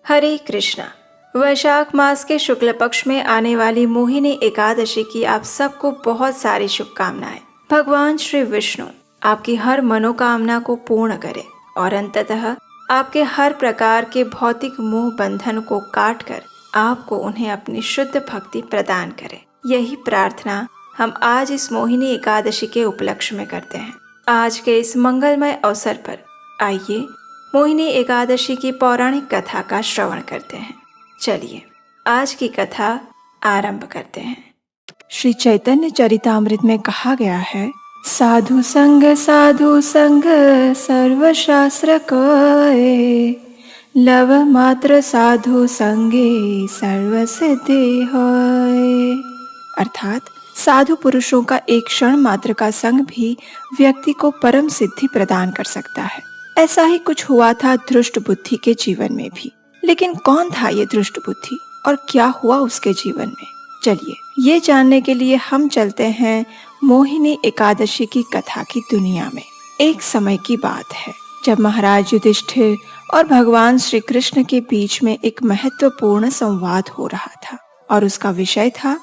हरे कृष्णा। वैशाख मास के शुक्ल पक्ष में आने वाली मोहिनी एकादशी की आप सबको बहुत सारी शुभकामनाएं। भगवान श्री विष्णु आपकी हर मनोकामना को पूर्ण करे और अंततः आपके हर प्रकार के भौतिक मोह बंधन को काट कर आपको उन्हें अपनी शुद्ध भक्ति प्रदान करे। यही प्रार्थना हम आज इस मोहिनी एकादशी के उपलक्ष्य में करते हैं। आज के इस मंगलमय अवसर पर आइए मोहिनी एकादशी की पौराणिक कथा का श्रवण करते हैं। चलिए आज की कथा आरंभ करते हैं। श्री चैतन्य चरितामृत में कहा गया है, साधु संग सर्वशास्त्र कहे, लव मात्र साधु संगे सर्व सिद्धि होए। अर्थात साधु पुरुषों का एक क्षण मात्र का संग भी व्यक्ति को परम सिद्धि प्रदान कर सकता है। ऐसा ही कुछ हुआ था धृष्ट बुद्धि के जीवन में भी। लेकिन कौन था ये धृष्ट बुद्धि और क्या हुआ उसके जीवन में? चलिए ये जानने के लिए हम चलते हैं मोहिनी एकादशी की कथा की दुनिया में। एक समय की बात है जब महाराज युधिष्ठिर और भगवान श्री कृष्ण के बीच में एक महत्वपूर्ण संवाद हो रहा था और उसका विषय था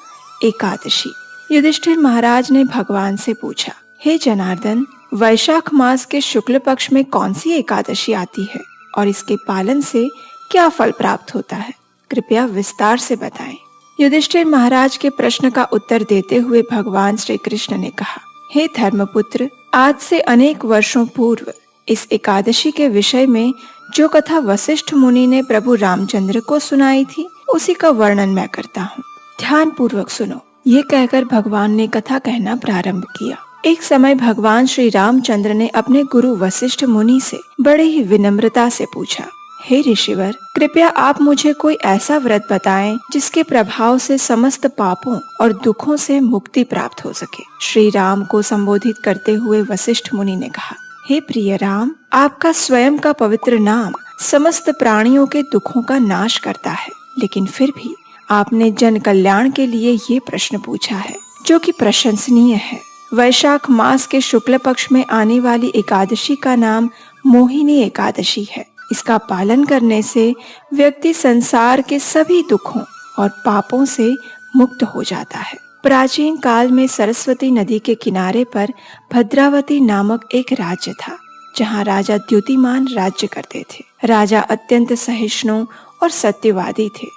एकादशी। युधिष्ठिर महाराज ने भगवान से पूछा, हे जनार्दन, वैशाख मास के शुक्ल पक्ष में कौन सी एकादशी आती है और इसके पालन से क्या फल प्राप्त होता है? कृपया विस्तार से बताएं। युधिष्ठिर महाराज के प्रश्न का उत्तर देते हुए भगवान श्री कृष्ण ने कहा, हे धर्मपुत्र, आज से अनेक वर्षों पूर्व इस एकादशी के विषय में जो कथा वशिष्ठ मुनि ने प्रभु रामचंद्र को सुनाई थी उसी का वर्णन मैं करता हूँ। ध्यान पूर्वक सुनो। ये कहकर भगवान ने कथा कहना प्रारंभ किया। एक समय भगवान श्री रामचंद्र ने अपने गुरु वशिष्ठ मुनि से बड़े ही विनम्रता से पूछा, हे ऋषिवर, कृपया आप मुझे कोई ऐसा व्रत बताएं जिसके प्रभाव से समस्त पापों और दुखों से मुक्ति प्राप्त हो सके। श्री राम को संबोधित करते हुए वशिष्ठ मुनि ने कहा, हे प्रिय राम, आपका स्वयं का पवित्र नाम समस्त प्राणियों के दुखों का नाश करता है, लेकिन फिर भी आपने जन कल्याण के लिए ये प्रश्न पूछा है जो कि प्रशंसनीय है। वैशाख मास के शुक्ल पक्ष में आने वाली एकादशी का नाम मोहिनी एकादशी है। इसका पालन करने से व्यक्ति संसार के सभी दुखों और पापों से मुक्त हो जाता है। प्राचीन काल में सरस्वती नदी के किनारे पर भद्रावती नामक एक राज्य था, जहाँ राजा द्युतिमान राज्य करते थे। राजा अत्यंत सहिष्णु और सत्यवादी थे।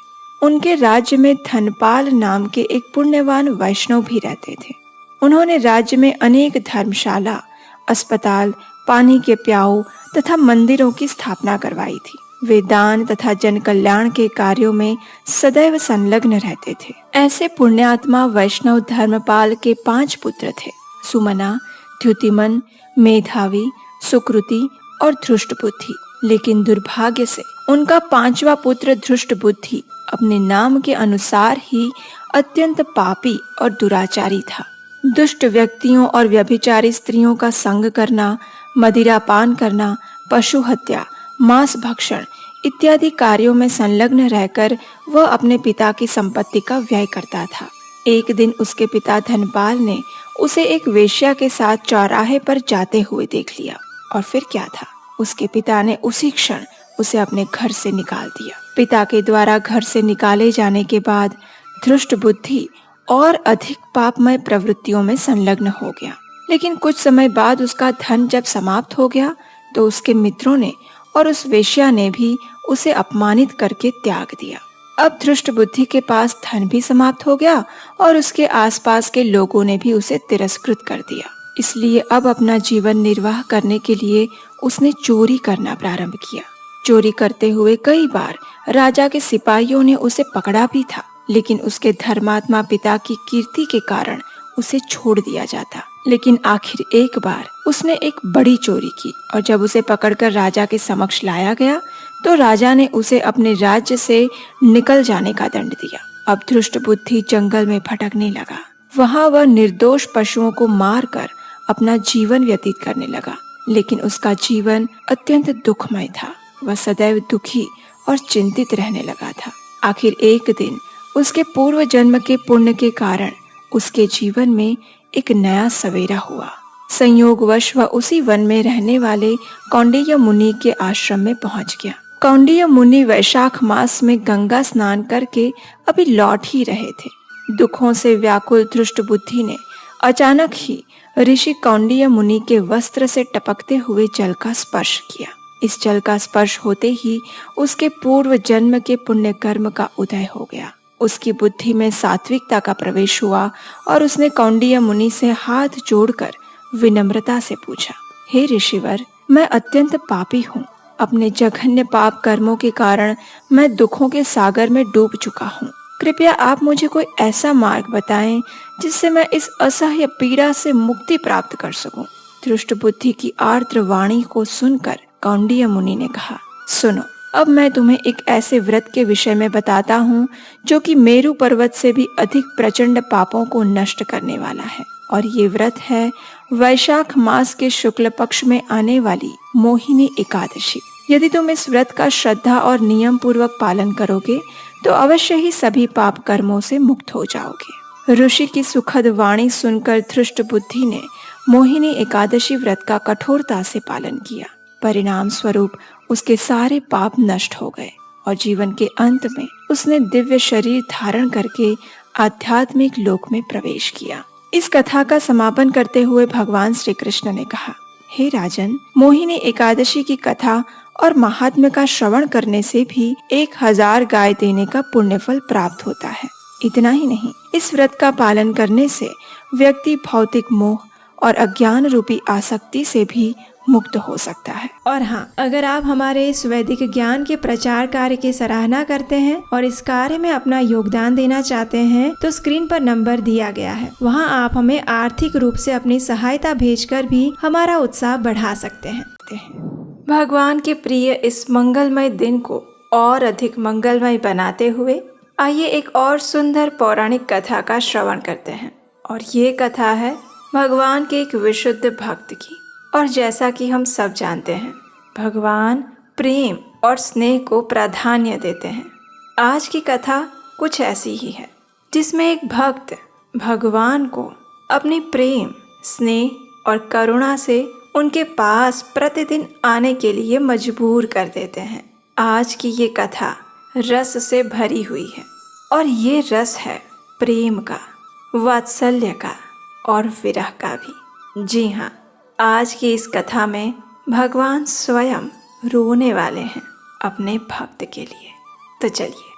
उनके राज्य में धनपाल नाम के एक पुण्यवान वैष्णव भी रहते थे। उन्होंने राज्य में अनेक धर्मशाला, अस्पताल, पानी के प्याऊ तथा मंदिरों की स्थापना करवाई थी। वे दान तथा जन कल्याण के कार्यों में सदैव संलग्न रहते थे। ऐसे पुण्यात्मा वैष्णव धर्मपाल के 5 पुत्र थे, सुमना, द्युतिमन, मेधावी, सुकृति और धृष्ट बुद्धि। लेकिन दुर्भाग्य से उनका 5वां पुत्र धृष्ट बुद्धि अपने नाम के अनुसार ही अत्यंत पापी और दुराचारी था। दुष्ट व्यक्तियों और व्यभिचारी स्त्रियों का संग करना, मदिरा पान करना, पशु हत्या, मांस भक्षण इत्यादि कार्यों में संलग्न रहकर वह अपने पिता की संपत्ति का व्यय करता था। एक दिन उसके पिता धनपाल ने उसे एक वेश्या के साथ चौराहे पर जाते हुए देख लिया और फिर क्या था, उसके पिता ने उसी क्षण उसे अपने घर से निकाल दिया। पिता के द्वारा घर से निकाले जाने के बाद धृष्ट बुद्धि और अधिक पापमय प्रवृत्तियों में संलग्न हो गया। लेकिन कुछ समय बाद उसका धन जब समाप्त हो गया तो उसके मित्रों ने और उस वेश्या ने भी उसे अपमानित करके त्याग दिया। अब धृष्ट बुद्धि के पास धन भी समाप्त हो गया और उसके आसपास के लोगों ने भी उसे तिरस्कृत कर दिया। इसलिए अब अपना जीवन निर्वाह करने के लिए उसने चोरी करना प्रारंभ किया। चोरी करते हुए कई बार राजा के सिपाहियों ने उसे पकड़ा भी था, लेकिन उसके धर्मात्मा पिता की कीर्ति के कारण उसे छोड़ दिया जाता। लेकिन आखिर एक बार उसने एक बड़ी चोरी की और जब उसे पकड़कर राजा के समक्ष लाया गया तो राजा ने उसे अपने राज्य से निकल जाने का दंड दिया। अब धृष्ट बुद्धि जंगल में भटकने लगा। वहाँ वह निर्दोष पशुओं को मारकर अपना जीवन व्यतीत करने लगा। लेकिन उसका जीवन अत्यंत दुखमय था। वह सदैव दुखी और चिंतित रहने लगा था। आखिर एक दिन उसके पूर्व जन्म के पुण्य के कारण उसके जीवन में एक नया सवेरा हुआ। संयोगवश वह उसी वन में रहने वाले कौंडिन्य मुनि के आश्रम में पहुंच गया। कौंडिन्य मुनि वैशाख मास में गंगा स्नान करके अभी लौट ही रहे थे। दुखों से व्याकुल धृष्ट बुद्धि ने अचानक ही ऋषि कौंडिन्य मुनि के वस्त्र से टपकते हुए जल का स्पर्श किया। इस जल का स्पर्श होते ही उसके पूर्व जन्म के पुण्य कर्म का उदय हो गया। उसकी बुद्धि में सात्विकता का प्रवेश हुआ और उसने कौंडिन्य मुनि से हाथ जोड़कर विनम्रता से पूछा, हे ऋषिवर, मैं अत्यंत पापी हूँ। अपने जघन्य पाप कर्मों के कारण मैं दुखों के सागर में डूब चुका हूँ। कृपया आप मुझे कोई ऐसा मार्ग बताएं जिससे मैं इस असह्य पीड़ा से मुक्ति प्राप्त कर सकूं। धृष्ट बुद्धि की आर्द्र वाणी को सुनकर कौंडिन्य मुनि ने कहा, सुनो, अब मैं तुम्हें एक ऐसे व्रत के विषय में बताता हूँ जो कि मेरु पर्वत से भी अधिक प्रचंड पापों को नष्ट करने वाला है। और ये व्रत है वैशाख मास के शुक्ल पक्ष में आने वाली मोहिनी एकादशी। यदि तुम इस व्रत का श्रद्धा और नियम पूर्वक पालन करोगे तो अवश्य ही सभी पाप कर्मों से मुक्त हो जाओगे। ऋषि की सुखद वाणी सुनकर धृष्ट बुद्धि ने मोहिनी एकादशी व्रत का कठोरता से पालन किया। परिणाम स्वरूप उसके सारे पाप नष्ट हो गए और जीवन के अंत में उसने दिव्य शरीर धारण करके आध्यात्मिक लोक में प्रवेश किया। इस कथा का समापन करते हुए भगवान श्री कृष्ण ने कहा, हे राजन, मोहिनी एकादशी की कथा और महात्म्य का श्रवण करने से भी 1000 गाय देने का पुण्यफल प्राप्त होता है। इतना ही नहीं, इस व्रत का पालन करने से व्यक्ति भौतिक मोह और अज्ञान रूपी आसक्ति से भी मुक्त हो सकता है। और हाँ, अगर आप हमारे इस वैदिक ज्ञान के प्रचार कार्य की सराहना करते हैं और इस कार्य में अपना योगदान देना चाहते हैं तो स्क्रीन पर नंबर दिया गया है, वहाँ आप हमें आर्थिक रूप से अपनी सहायता भेजकर भी हमारा उत्साह बढ़ा सकते हैं। भगवान के प्रिय इस मंगलमय दिन को और अधिक मंगलमय बनाते हुए आइए एक और सुंदर पौराणिक कथा का श्रवण करते हैं। और ये कथा है भगवान के एक विशुद्ध भक्त की। और जैसा कि हम सब जानते हैं, भगवान प्रेम और स्नेह को प्राधान्य देते हैं। आज की कथा कुछ ऐसी ही है जिसमें एक भक्त भगवान को अपनी प्रेम, स्नेह और करुणा से उनके पास प्रतिदिन आने के लिए मजबूर कर देते हैं। आज की ये कथा रस से भरी हुई है और ये रस है प्रेम का, वात्सल्य का और विरह का भी। जी हाँ, आज की इस कथा में भगवान स्वयं रोने वाले हैं अपने भक्त के लिए। तो चलिए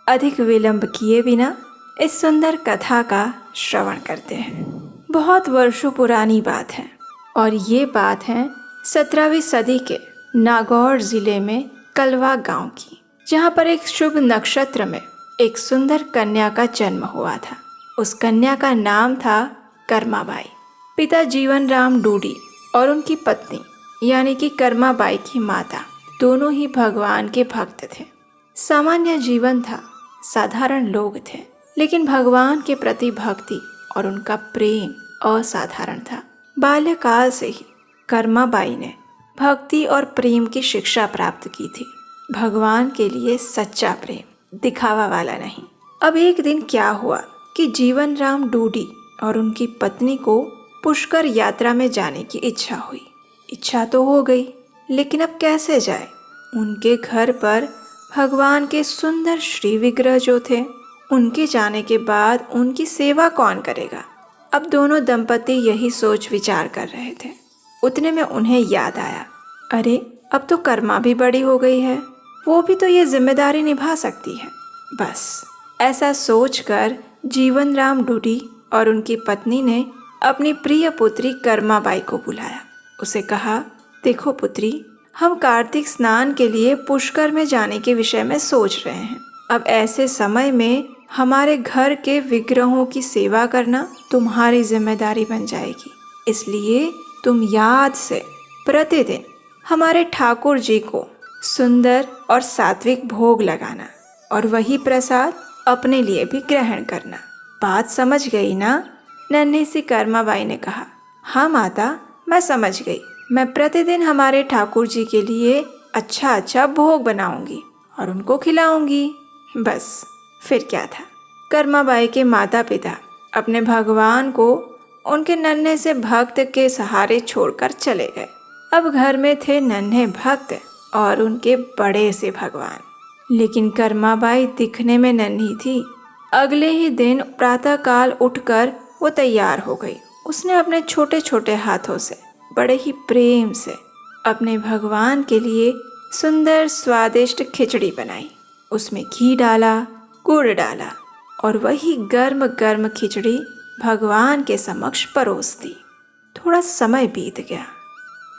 अधिक विलंब किए बिना इस सुंदर कथा का श्रवण करते हैं। बहुत वर्षों पुरानी बात है और ये बात है 17वीं सदी के नागौर जिले में कलवा गांव की, जहाँ पर एक शुभ नक्षत्र में एक सुंदर कन्या का जन्म हुआ था। उस कन्या का नाम था कर्माबाई। पिता जीवन राम डूडी और उनकी पत्नी यानी कि कर्माबाई की माता दोनों ही भगवान के भक्त थे। सामान्य जीवन था, साधारण लोग थे, लेकिन भगवान के प्रति भक्ति और उनका प्रेम असाधारण था। बाल्यकाल से ही कर्माबाई ने भक्ति और प्रेम की शिक्षा प्राप्त की थी। भगवान के लिए सच्चा प्रेम, दिखावा वाला नहीं। अब एक दिन क्या हुआ कि जीवन राम डूडी और उनकी पत्नी को पुष्कर यात्रा में जाने की इच्छा हुई। इच्छा तो हो गई, लेकिन अब कैसे जाए? उनके घर पर भगवान के सुंदर श्री विग्रह जो थे, उनके जाने के बाद उनकी सेवा कौन करेगा? अब दोनों दंपति यही सोच विचार कर रहे थे। उतने में उन्हें याद आया, अरे अब तो कर्मा भी बड़ी हो गई है, वो भी तो ये जिम्मेदारी निभा सकती है। बस ऐसा सोचकर जीवन राम डूडी और उनकी पत्नी ने अपनी प्रिय पुत्री कर्माबाई को बुलाया। उसे कहा, देखो पुत्री, हम कार्तिक स्नान के लिए पुष्कर में जाने के विषय में सोच रहे हैं। अब ऐसे समय में हमारे घर के विग्रहों की सेवा करना तुम्हारी जिम्मेदारी बन जाएगी। इसलिए तुम याद से प्रतिदिन हमारे ठाकुर जी को सुंदर और सात्विक भोग लगाना और वही प्रसाद अपने लिए भी ग्रहण करना। बात समझ गई ना? नन्ही सी कर्माबाई ने कहा, हाँ माता, मैं समझ गई। मैं प्रतिदिन हमारे ठाकुर जी के लिए अच्छा अच्छा भोग बनाऊंगी और उनको खिलाऊंगी। बस फिर क्या था, कर्माबाई के माता पिता अपने भगवान को उनके नन्हे से भक्त के सहारे छोड़कर चले गए। अब घर में थे नन्हे भक्त और उनके बड़े से भगवान। लेकिन कर्माबाई दिखने में नन्ही थी। अगले ही दिन प्रातःकाल उठकर वो तैयार हो गई। उसने अपने छोटे छोटे हाथों से बड़े ही प्रेम से अपने भगवान के लिए सुंदर स्वादिष्ट खिचड़ी बनाई। उसमें घी डाला, गुड़ डाला और वही गर्म गर्म खिचड़ी भगवान के समक्ष परोस दी। थोड़ा समय बीत गया,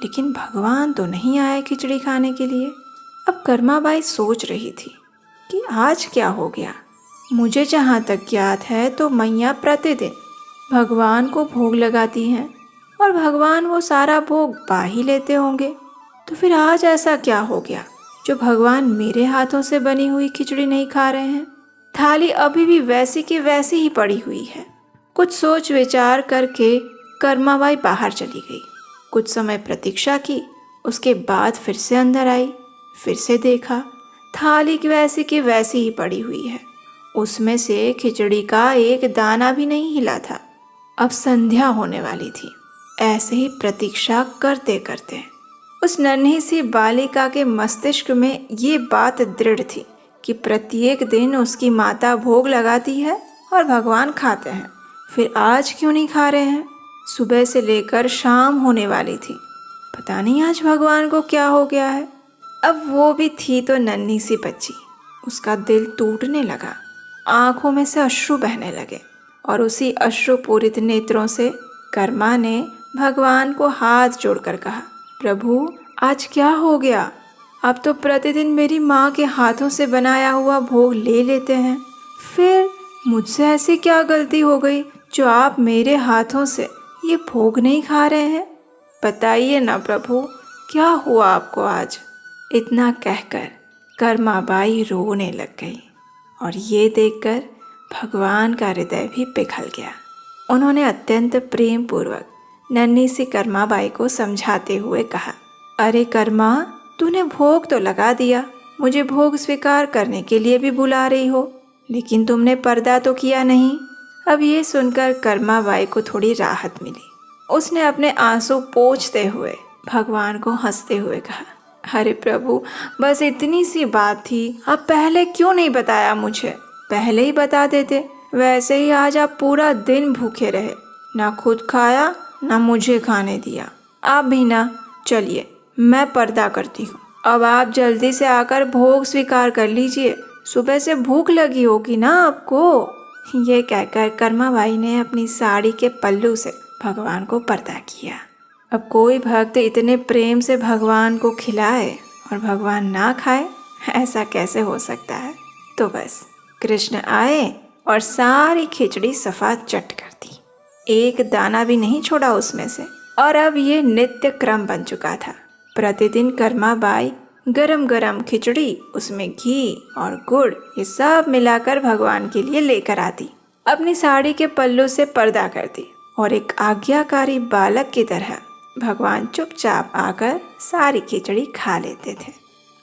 लेकिन भगवान तो नहीं आए खिचड़ी खाने के लिए। अब कर्माबाई सोच रही थी कि आज क्या हो गया। मुझे जहाँ तक ज्ञात है तो मैया प्रतिदिन भगवान को भोग लगाती हैं और भगवान वो सारा भोग पा ही लेते होंगे। तो फिर आज ऐसा क्या हो गया जो भगवान मेरे हाथों से बनी हुई खिचड़ी नहीं खा रहे हैं। थाली अभी भी वैसी की वैसी ही पड़ी हुई है। कुछ सोच विचार करके कर्माबाई बाहर चली गई। कुछ समय प्रतीक्षा की, उसके बाद फिर से अंदर आई। फिर से देखा, थाली की वैसी ही पड़ी हुई है। उसमें से खिचड़ी का एक दाना भी नहीं हिला था। अब संध्या होने वाली थी। ऐसे ही प्रतीक्षा करते करते उस नन्ही सी बालिका के मस्तिष्क में ये बात दृढ़ थी कि प्रत्येक दिन उसकी माता भोग लगाती है और भगवान खाते हैं। फिर आज क्यों नहीं खा रहे हैं? सुबह से लेकर शाम होने वाली थी, पता नहीं आज भगवान को क्या हो गया है। अब वो भी थी तो नन्ही सी बच्ची। उसका दिल टूटने लगा, आंखों में से अश्रु बहने लगे और उसी अश्रुपूरित नेत्रों से कर्मा ने भगवान को हाथ जोड़कर कहा, प्रभु आज क्या हो गया? आप तो प्रतिदिन मेरी माँ के हाथों से बनाया हुआ भोग ले लेते हैं, फिर मुझसे ऐसी क्या गलती हो गई जो आप मेरे हाथों से ये भोग नहीं खा रहे हैं? बताइए ना प्रभु, क्या हुआ आपको आज? इतना कहकर कर्माबाई रोने लग गई और ये देखकर भगवान का हृदय भी पिघल गया। उन्होंने अत्यंत प्रेम पूर्वक नन्ही सी कर्माबाई को समझाते हुए कहा, अरे कर्मा, तूने भोग तो लगा दिया, मुझे भोग स्वीकार करने के लिए भी बुला रही हो, लेकिन तुमने पर्दा तो किया नहीं। अब ये सुनकर कर्माबाई को थोड़ी राहत मिली। उसने अपने आंसू पोंछते हुए भगवान को हंसते हुए कहा, अरे प्रभु, बस इतनी सी बात थी, आप पहले क्यों नहीं बताया मुझे? पहले ही बता देते। वैसे ही आज आप पूरा दिन भूखे रहे, ना खुद खाया ना मुझे खाने दिया। आप भी ना। चलिए मैं पर्दा करती हूँ, अब आप जल्दी से आकर भोग स्वीकार कर लीजिए, सुबह से भूख लगी होगी ना आपको। ये कहकर कर्माबाई ने अपनी साड़ी के पल्लू से भगवान को पर्दा किया। अब कोई भक्त इतने प्रेम से भगवान को खिलाए और भगवान ना खाए, ऐसा कैसे हो सकता है? तो बस कृष्ण आए और सारी खिचड़ी सफा चट कर दी, एक दाना भी नहीं छोड़ा उसमें से। और अब ये नित्य क्रम बन चुका था। प्रतिदिन कर्माबाई गरम गरम खिचड़ी, उसमें घी और गुड़ ये सब मिलाकर भगवान के लिए लेकर आती, अपनी साड़ी के पल्लू से पर्दा करती और एक आज्ञाकारी बालक की तरह भगवान चुपचाप आकर सारी खिचड़ी खा लेते थे।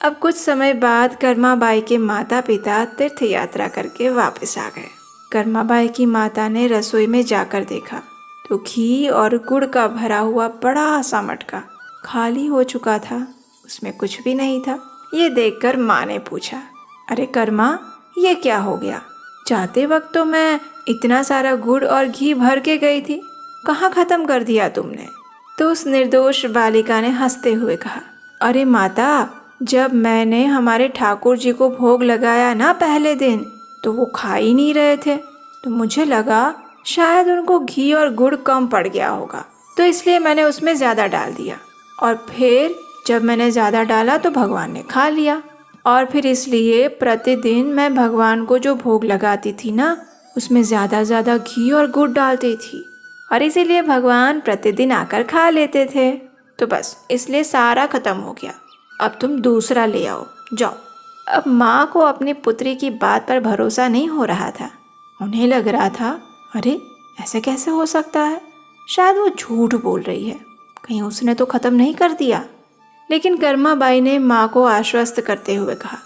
अब कुछ समय बाद कर्माबाई के माता पिता तीर्थ यात्रा करके वापस आ गए। कर्माबाई की माता ने रसोई में जाकर देखा तो घी और गुड़ का भरा हुआ बड़ा सा मटका खाली हो चुका था, उसमें कुछ भी नहीं था। ये देखकर माँ ने पूछा, अरे कर्मा, ये क्या हो गया? जाते वक्त तो मैं इतना सारा गुड़ और घी भर के गई थी, कहाँ खत्म कर दिया तुमने? तो उस निर्दोष बालिका ने हंसते हुए कहा, अरे माता, जब मैंने हमारे ठाकुर जी को भोग लगाया ना पहले दिन, तो वो खा ही नहीं रहे थे, तो मुझे लगा शायद उनको घी और गुड़ कम पड़ गया होगा, तो इसलिए मैंने उसमें ज़्यादा डाल दिया, और फिर जब मैंने ज़्यादा डाला तो भगवान ने खा लिया, और फिर इसलिए प्रतिदिन मैं भगवान को जो भोग लगाती थी ना, उसमें ज़्यादा घी और गुड़ डालती थी, और इसीलिए भगवान प्रतिदिन आकर खा लेते थे। तो बस इसलिए सारा खत्म हो गया, अब तुम दूसरा ले आओ, जाओ। अब माँ को अपनी पुत्री की बात पर भरोसा नहीं हो रहा था। उन्हें लग रहा था, अरे ऐसे कैसे हो सकता है, शायद वो झूठ बोल रही है, कहीं उसने तो ख़त्म नहीं कर दिया। लेकिन कर्माबाई ने माँ को आश्वस्त करते हुए कहा,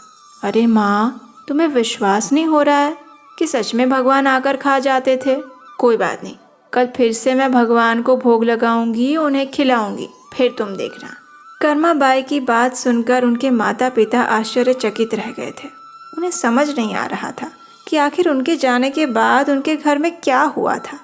अरे माँ, तुम्हें विश्वास नहीं हो रहा है कि सच में भगवान आकर खा जाते थे? कोई बात नहीं, कल फिर से मैं भगवान को भोग लगाऊंगी, उन्हें खिलाऊंगी, फिर तुम देखना। कर्मा बाई की बात सुनकर उनके माता पिता आश्चर्यचकित रह गए थे। उन्हें समझ नहीं आ रहा था कि आखिर उनके जाने के बाद उनके घर में क्या हुआ था।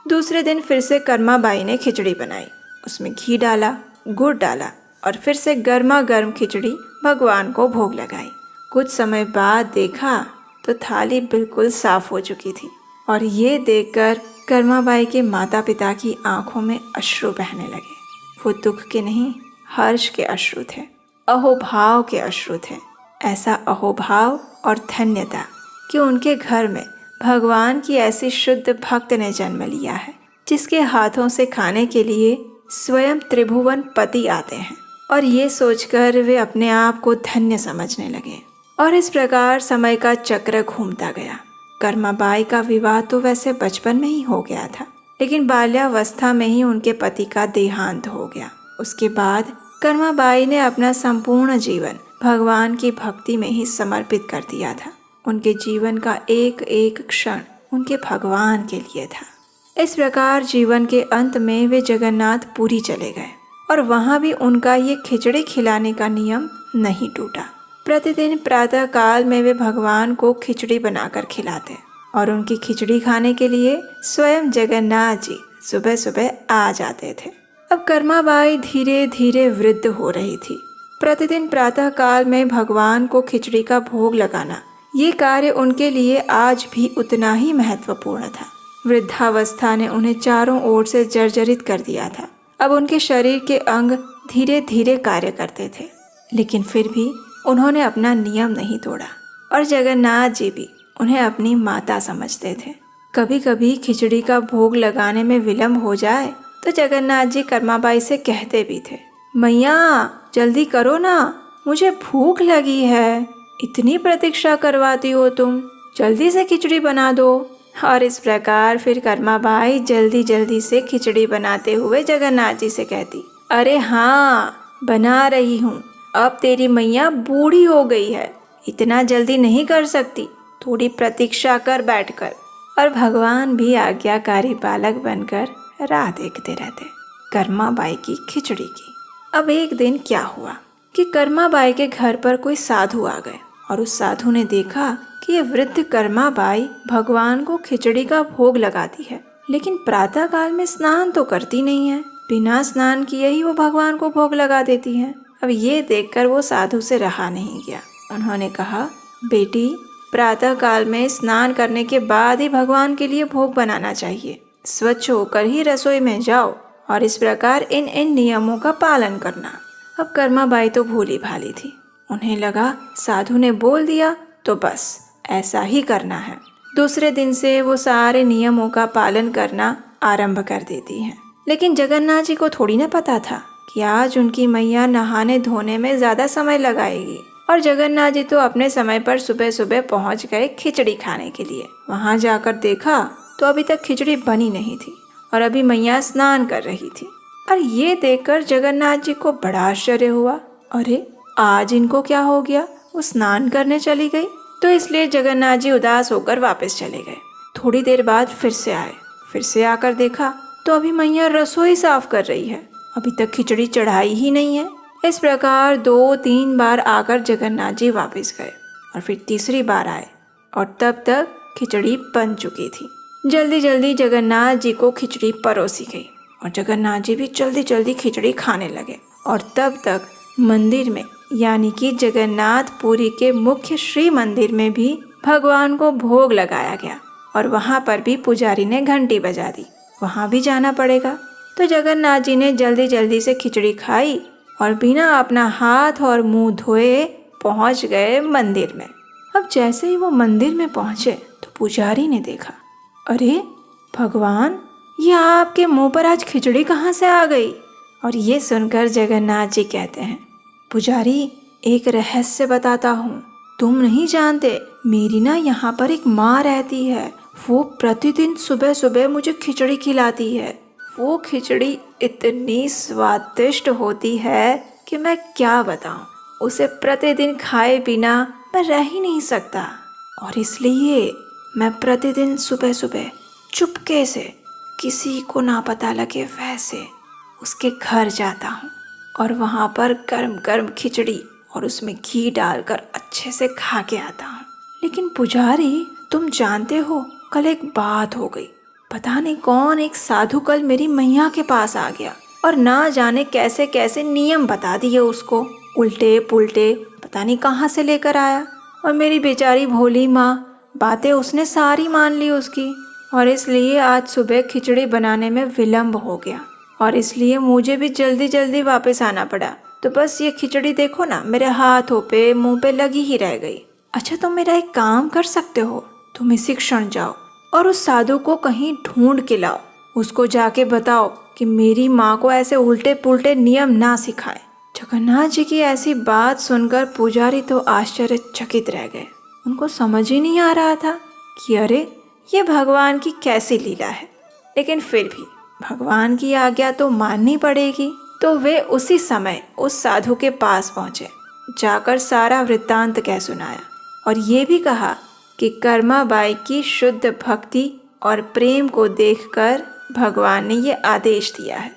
दूसरे दिन फिर से कर्मा बाई ने खिचड़ी बनाई। उसमें घी डाला, गुड़ डाला और फिर से गर्मा गर्म खिचड़ी भगवान को भोग लगाई। कुछ समय बाद देखा तो थाली बिल्कुल साफ हो चुकी थी और ये देखकर कर्मा बाई के माता पिता की आंखों में अश्रु बहने लगे। वो दुख के नहीं, हर्ष के अश्रु थे, अहोभाव के अश्रु थे। ऐसा अहोभाव और धन्यता कि उनके घर में भगवान की ऐसी शुद्ध भक्त ने जन्म लिया है जिसके हाथों से खाने के लिए स्वयं त्रिभुवन पति आते हैं। और ये सोचकर वे अपने आप को धन्य समझने लगे। और इस प्रकार समय का चक्र घूमता गया। कर्मा बाई का विवाह तो वैसे बचपन में ही हो गया था, लेकिन बाल्यावस्था में ही उनके पति का देहांत हो गया। उसके बाद कर्मा बाई ने अपना संपूर्ण जीवन भगवान की भक्ति में ही समर्पित कर दिया था। उनके जीवन का एक एक क्षण उनके भगवान के लिए था। इस प्रकार जीवन के अंत में वे जगन्नाथपुरी चले गए और वहाँ भी उनका ये खिचड़ी खिलाने का नियम नहीं टूटा। प्रतिदिन प्रातः काल में वे भगवान को खिचड़ी बनाकर खिलाते और उनकी खिचड़ी खाने के लिए स्वयं जगन्नाथ जी सुबह सुबह आ जाते थे। अब कर्मा बाई धीरे धीरे वृद्ध हो रही थी। प्रतिदिन प्रातः काल में भगवान को खिचड़ी का भोग लगाना, ये कार्य उनके लिए आज भी उतना ही महत्वपूर्ण था। वृद्धावस्था ने उन्हें चारों ओर से जर्जरित कर दिया था। अब उनके शरीर के अंग धीरे धीरे कार्य करते थे, लेकिन फिर भी उन्होंने अपना नियम नहीं तोड़ा और जगन्नाथ जी भी उन्हें अपनी माता समझते थे। कभी कभी खिचड़ी का भोग लगाने में विलम्ब हो जाए तो जगन्नाथ जी कर्माबाई से कहते भी थे, मैया जल्दी करो ना, मुझे भूख लगी है। इतनी प्रतीक्षा करवाती हो तुम, जल्दी से खिचड़ी बना दो। और इस प्रकार फिर कर्माबाई जल्दी जल्दी से खिचड़ी बनाते हुए जगन्नाथ जी से कहती, अरे हाँ बना रही हूँ, अब तेरी मैया बूढ़ी हो गई है, इतना जल्दी नहीं कर सकती, थोड़ी प्रतीक्षा कर बैठकर। और भगवान भी आज्ञाकारी बालक बनकर राह देखते रहते कर्माबाई की खिचड़ी की। अब एक दिन क्या हुआ कि कर्माबाई के घर पर कोई साधु आ गए और उस साधु ने देखा कि ये वृद्ध कर्माबाई भगवान को खिचड़ी का भोग लगाती है, लेकिन प्रातः काल में स्नान तो करती नहीं है, बिना स्नान किए ही वो भगवान को भोग लगा देती है। अब ये देखकर वो साधु से रहा नहीं गया। उन्होंने कहा, बेटी प्रातः काल में स्नान करने के बाद ही भगवान के लिए भोग बनाना चाहिए, स्वच्छ होकर ही रसोई में जाओ और इस प्रकार इन इन नियमों का पालन करना। अब कर्माबाई तो भोली भाली थी, उन्हें लगा साधु ने बोल दिया तो बस ऐसा ही करना है। दूसरे दिन से वो सारे नियमों का पालन करना आरंभ कर देती हैं। लेकिन जगन्नाथ जी को थोड़ी ना पता था कि आज उनकी मैया नहाने धोने में ज़्यादा समय लगाएगी और जगन्नाथ जी तो अपने समय पर सुबह सुबह पहुंच गए खिचड़ी खाने के लिए। वहां जाकर देखा तो अभी तक खिचड़ी बनी नहीं थी और अभी मैया स्नान कर रही थी। और ये देखकर जगन्नाथ जी को बड़ा आश्चर्य हुआ, अरे आज इनको क्या हो गया, वो स्नान करने चली गई। तो इसलिए जगन्नाथ जी उदास होकर वापस चले गए। थोड़ी देर बाद फिर से आए, फिर से आकर देखा तो अभी मैया रसोई साफ कर रही है, अभी तक खिचड़ी चढ़ाई ही नहीं है। इस प्रकार 2-3 बार आकर जगन्नाथ जी वापस गए और फिर तीसरी बार आए और तब तक खिचड़ी बन चुकी थी। जल्दी जल्दी जगन्नाथ जी को खिचड़ी परोसी गई और जगन्नाथ जी भी जल्दी जल्दी खिचड़ी खाने लगे। और तब तक मंदिर में यानी कि जगन्नाथपुरी के मुख्य श्री मंदिर में भी भगवान को भोग लगाया गया और वहाँ पर भी पुजारी ने घंटी बजा दी, वहाँ भी जाना पड़ेगा। तो जगन्नाथ जी ने जल्दी जल्दी से खिचड़ी खाई और बिना अपना हाथ और मुंह धोए पहुँच गए मंदिर में। अब जैसे ही वो मंदिर में पहुँचे तो पुजारी ने देखा, अरे भगवान, ये आपके मुंह पर आज खिचड़ी कहाँ से आ गई। और ये सुनकर जगन्नाथ जी कहते हैं, पुजारी एक रहस्य बताता हूँ, तुम नहीं जानते, मेरी ना यहाँ पर एक माँ रहती है, वो प्रतिदिन सुबह सुबह मुझे खिचड़ी खिलाती है। वो खिचड़ी इतनी स्वादिष्ट होती है कि मैं क्या बताऊँ, उसे प्रतिदिन खाए बिना मैं रह ही नहीं सकता और इसलिए मैं प्रतिदिन सुबह सुबह चुपके से, किसी को ना पता लगे वैसे उसके घर जाता हूँ और वहाँ पर गर्म गर्म खिचड़ी और उसमें घी डालकर अच्छे से खा के आता हूँ। लेकिन पुजारी, तुम जानते हो कल एक बात हो गई। पता नहीं कौन एक साधु कल मेरी मैया के पास आ गया और ना जाने कैसे कैसे नियम बता दिए उसको, उल्टे पुल्टे पता नहीं कहाँ से लेकर आया। और मेरी बेचारी भोली माँ, बातें उसने सारी मान ली उसकी, और इसलिए आज सुबह खिचड़ी बनाने में विलम्ब हो गया और इसलिए मुझे भी जल्दी जल्दी वापस आना पड़ा। तो बस ये खिचड़ी देखो ना, मेरे हाथों पे मुंह पे लगी ही रह गई। अच्छा, तुम मेरा एक काम कर सकते हो, तुम इसी क्षण जाओ और उस साधु को कहीं ढूंढ के लाओ। उसको जाके बताओ कि मेरी माँ को ऐसे उल्टे पुल्टे नियम ना सिखाए। जगन्नाथ जी की ऐसी बात सुनकर पुजारी तो आश्चर्यचकित रह गए। उनको समझ ही नहीं आ रहा था कि अरे ये भगवान की कैसी लीला है, लेकिन फिर भी भगवान की आज्ञा तो माननी पड़ेगी। तो वे उसी समय उस साधु के पास पहुंचे, जाकर सारा वृत्तांत कह सुनाया और ये भी कहा कि कर्माबाई की शुद्ध भक्ति और प्रेम को देखकर भगवान ने ये आदेश दिया है।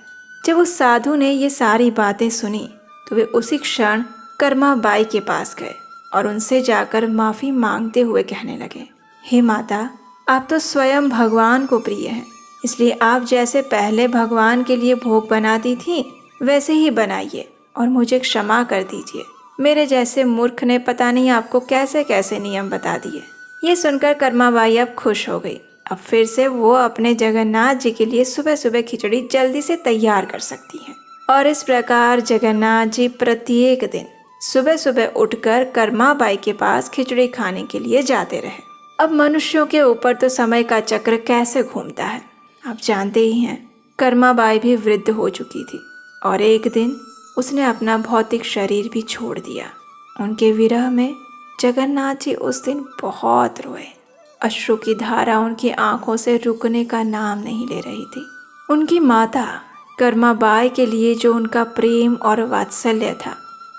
जब उस साधु ने ये सारी बातें सुनी तो वे उसी क्षण कर्माबाई के पास गए और उनसे जाकर माफ़ी मांगते हुए कहने लगे, हे माता, आप तो स्वयं भगवान को प्रिय हैं, इसलिए आप जैसे पहले भगवान के लिए भोग बनाती थी वैसे ही बनाइए और मुझे क्षमा कर दीजिए। मेरे जैसे मूर्ख ने पता नहीं आपको कैसे कैसे नियम बता दिए। ये सुनकर कर्माबाई अब खुश हो गई। अब फिर से वो अपने जगन्नाथ जी के लिए सुबह सुबह खिचड़ी जल्दी से तैयार कर सकती हैं। और इस प्रकार जगन्नाथ जी प्रत्येक दिन सुबह सुबह उठकर कर्माबाई के पास खिचड़ी खाने के लिए जाते रहे। अब मनुष्यों के ऊपर तो समय का चक्र कैसे घूमता है, आप जानते ही हैं। कर्माबाई भी वृद्ध हो चुकी थी और एक दिन उसने अपना भौतिक शरीर भी छोड़ दिया। उनके विरह में जगन्नाथ जी उस दिन बहुत रोए। अश्रु की धारा उनकी आंखों से रुकने का नाम नहीं ले रही थी। उनकी माता कर्माबाई के लिए जो उनका प्रेम और वात्सल्य था,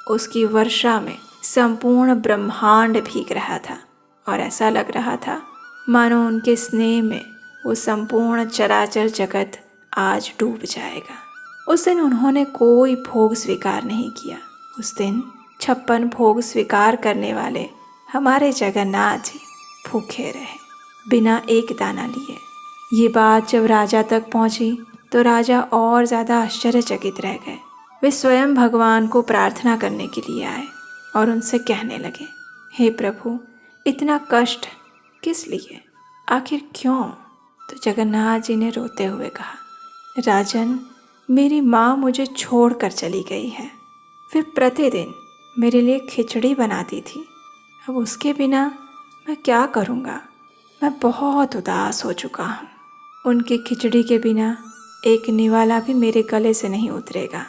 उसकी वर्षा में संपूर्ण ब्रह्मांड भीग रहा था और ऐसा लग रहा था मानो उनके स्नेह में वो संपूर्ण चराचर जगत आज डूब जाएगा। उस दिन उन्होंने कोई भोग स्वीकार नहीं किया। उस दिन 56 भोग स्वीकार करने वाले हमारे जगन्नाथ जी भूखे रहे, बिना एक दाना लिए। ये बात जब राजा तक पहुंची तो राजा और ज़्यादा आश्चर्यचकित रह गए। वे स्वयं भगवान को प्रार्थना करने के लिए आए और उनसे कहने लगे, हे प्रभु, इतना कष्ट किस लिए, आखिर क्यों? तो जगन्नाथ जी ने रोते हुए कहा, राजन, मेरी माँ मुझे छोड़कर चली गई है। फिर प्रतिदिन मेरे लिए खिचड़ी बनाती थी। अब उसके बिना मैं क्या करूँगा? मैं बहुत उदास हो चुका हूँ। उनकी खिचड़ी के बिना एक निवाला भी मेरे गले से नहीं उतरेगा।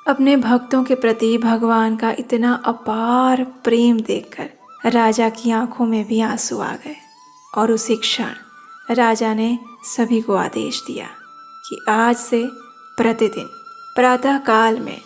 अपने भक्तों के प्रति भगवान का इतना अपार प्रेम देखकर राजा की आंखों में भी आंसू आ गए और उसी क्षण राजा ने सभी को आदेश दिया कि आज से प्रतिदिन प्रातः काल में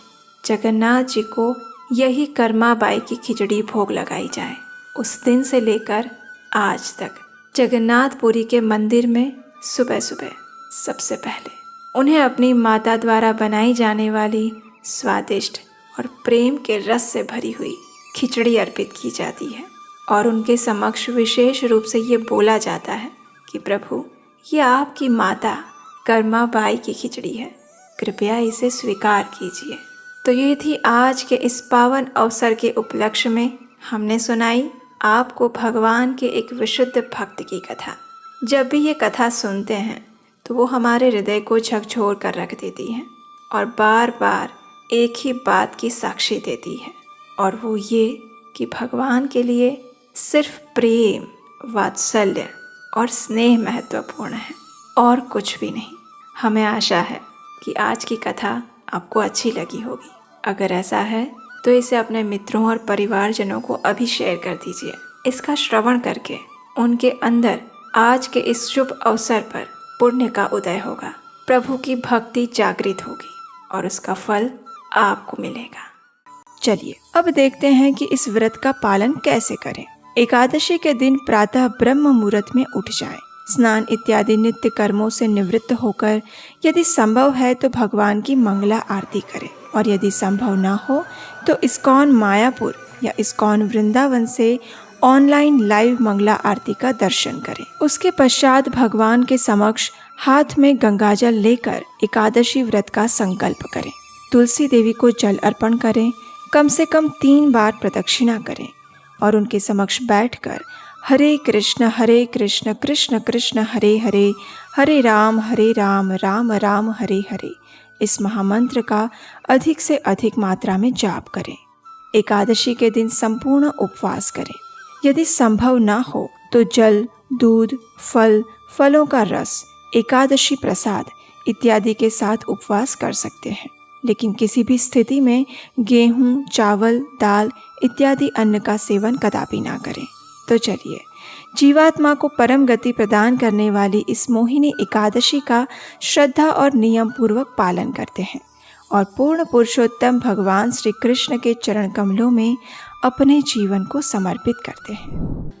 जगन्नाथ जी को यही कर्माबाई की खिचड़ी भोग लगाई जाए। उस दिन से लेकर आज तक जगन्नाथपुरी के मंदिर में सुबह सुबह सबसे पहले उन्हें अपनी माता द्वारा बनाई जाने वाली स्वादिष्ट और प्रेम के रस से भरी हुई खिचड़ी अर्पित की जाती है और उनके समक्ष विशेष रूप से ये बोला जाता है कि प्रभु, ये आपकी माता कर्माबाई की खिचड़ी है, कृपया इसे स्वीकार कीजिए। तो ये थी आज के इस पावन अवसर के उपलक्ष्य में हमने सुनाई आपको भगवान के एक विशुद्ध भक्त की कथा। जब भी ये कथा सुनते हैं तो वो हमारे हृदय को झकझोर कर रख देती है और बार बार एक ही बात की साक्षी देती है, और वो ये कि भगवान के लिए सिर्फ प्रेम, वात्सल्य और स्नेह महत्वपूर्ण है और कुछ भी नहीं। हमें आशा है कि आज की कथा आपको अच्छी लगी होगी। अगर ऐसा है तो इसे अपने मित्रों और परिवारजनों को अभी शेयर कर दीजिए। इसका श्रवण करके उनके अंदर आज के इस शुभ अवसर पर पुण्य का उदय होगा, प्रभु की भक्ति जागृत होगी और उसका फल आपको मिलेगा। चलिए अब देखते हैं कि इस व्रत का पालन कैसे करें। एकादशी के दिन प्रातः ब्रह्म मुहूर्त में उठ जाएं, स्नान इत्यादि नित्य कर्मों से निवृत्त होकर यदि संभव है तो भगवान की मंगला आरती करें और यदि संभव ना हो तो इस्कॉन मायापुर या इस्कॉन वृंदावन से ऑनलाइन लाइव मंगला आरती का दर्शन करें। उसके पश्चात भगवान के समक्ष हाथ में गंगाजल लेकर एकादशी व्रत का संकल्प करें। तुलसी देवी को जल अर्पण करें, कम से कम 3 बार प्रदक्षिणा करें और उनके समक्ष बैठकर हरे कृष्ण कृष्ण कृष्ण हरे हरे, हरे राम राम राम हरे हरे इस महामंत्र का अधिक से अधिक मात्रा में जाप करें। एकादशी के दिन संपूर्ण उपवास करें। यदि संभव ना हो तो जल, दूध, फलों का रस, एकादशी प्रसाद इत्यादि के साथ उपवास कर सकते हैं, लेकिन किसी भी स्थिति में गेहूं, चावल, दाल इत्यादि अन्न का सेवन कदापि ना करें। तो चलिए जीवात्मा को परम गति प्रदान करने वाली इस मोहिनी एकादशी का श्रद्धा और नियम पूर्वक पालन करते हैं और पूर्ण पुरुषोत्तम भगवान श्री कृष्ण के चरण कमलों में अपने जीवन को समर्पित करते हैं।